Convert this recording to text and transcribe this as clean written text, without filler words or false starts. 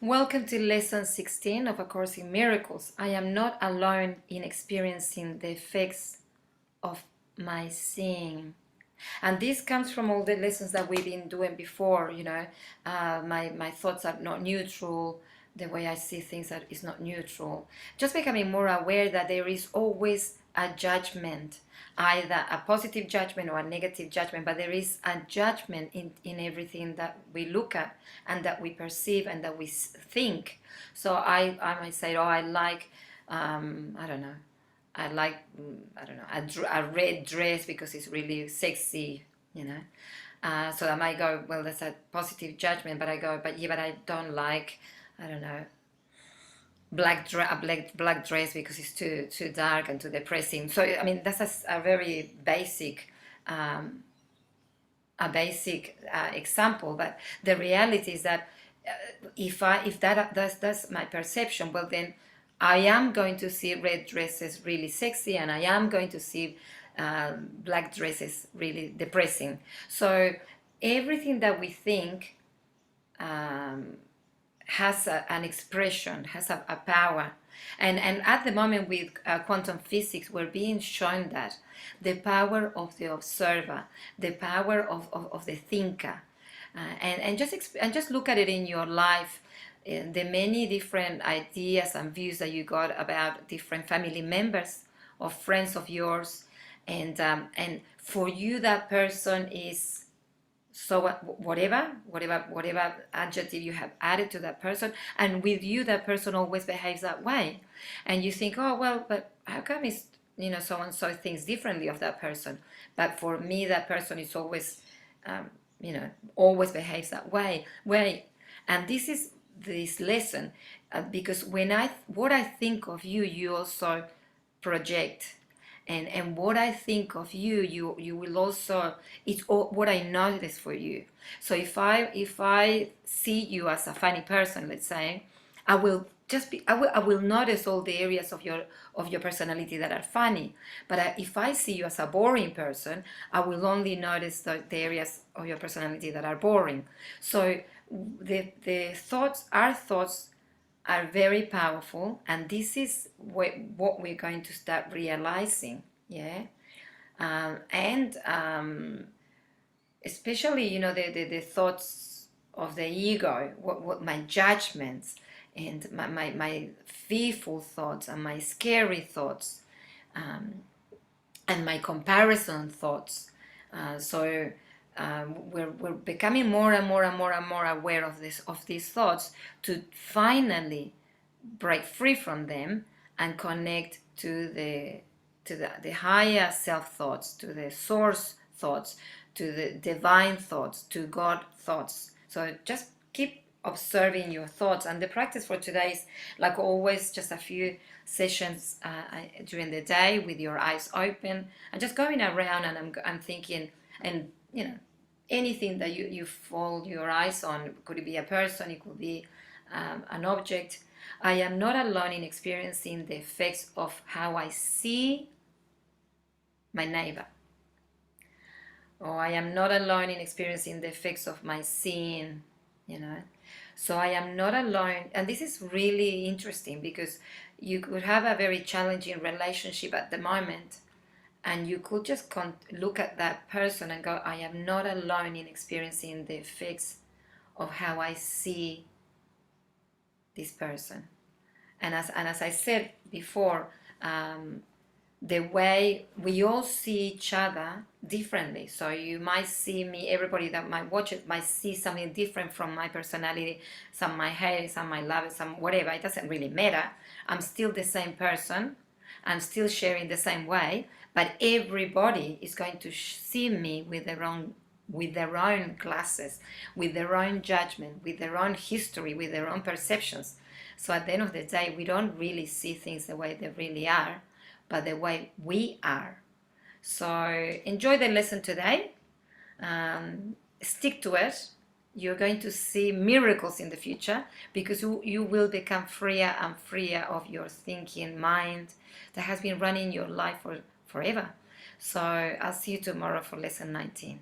Welcome to lesson 16 of A Course in Miracles. I am not alone in experiencing the effects of my seeing. And this comes from all the lessons that we've been doing before, my thoughts are not neutral, the way I see things is not neutral. Just becoming more aware that there is always a judgment, either a positive judgment or a negative judgment, but there is a judgment in everything that we look at and that we perceive and that we think. So I might say, I like, I don't know, a red dress because it's really sexy, So I might go, well, that's a positive judgment, but I go, but I don't like, I don't know, black dress because it's too dark and too depressing. So I mean, that's a very basic example, but the reality is that if that's my perception, well then I am going to see red dresses really sexy, and I am going to see black dresses really depressing. So everything that we think has an expression, has a power. And at the moment with quantum physics, we're being shown that the power of the observer, the power of the thinker, and just look at it in your life, the many different ideas and views that you got about different family members or friends of yours, and for you that person is so whatever adjective you have added to that person, and with you that person always behaves that way, and you think, oh well, but how come is so and so thinks differently of that person, but for me that person is always always behaves that way. And this is this lesson, because what I think of you, you also project, and what I think of you, you will also, it's all what I notice for you. So if I see you as a funny person, let's say, I will notice all the areas of your personality that are funny. But if I see you as a boring person, I will only notice the areas of your personality that are boring. So the thoughts, our thoughts, are very powerful, and this is what we're going to start realizing. And especially the thoughts of the ego, what my judgments and my fearful thoughts and my scary thoughts, and my comparison thoughts. We're becoming more and more aware of these thoughts, to finally break free from them and connect to the higher self thoughts, to the source thoughts, to the divine thoughts, to God thoughts. So just keep observing your thoughts, and the practice for today is, like always, just a few sessions during the day with your eyes open and just going around, and I'm thinking, and anything that you fall your eyes on. Could it be a person, it could be an object. I am not alone in experiencing the effects of how I see my neighbor, or I am not alone in experiencing the effects of my seeing. So I am not alone, and this is really interesting, because you could have a very challenging relationship at the moment, and you could just look at that person and go, I am not alone in experiencing the effects of how I see this person. And as I said before, the way we all see each other differently. So you might see me, everybody that might watch it might see something different from my personality. Some might hate it, some might love it, some whatever. It doesn't really matter. I'm still the same person. I'm still sharing the same way, but everybody is going to see me with their own glasses, with their own judgment, with their own history, with their own perceptions. So at the end of the day, we don't really see things the way they really are, but the way we are. So enjoy the lesson today. Stick to it. You're going to see miracles in the future, because you will become freer and freer of your thinking mind that has been running your life for forever. So I'll see you tomorrow for lesson 19.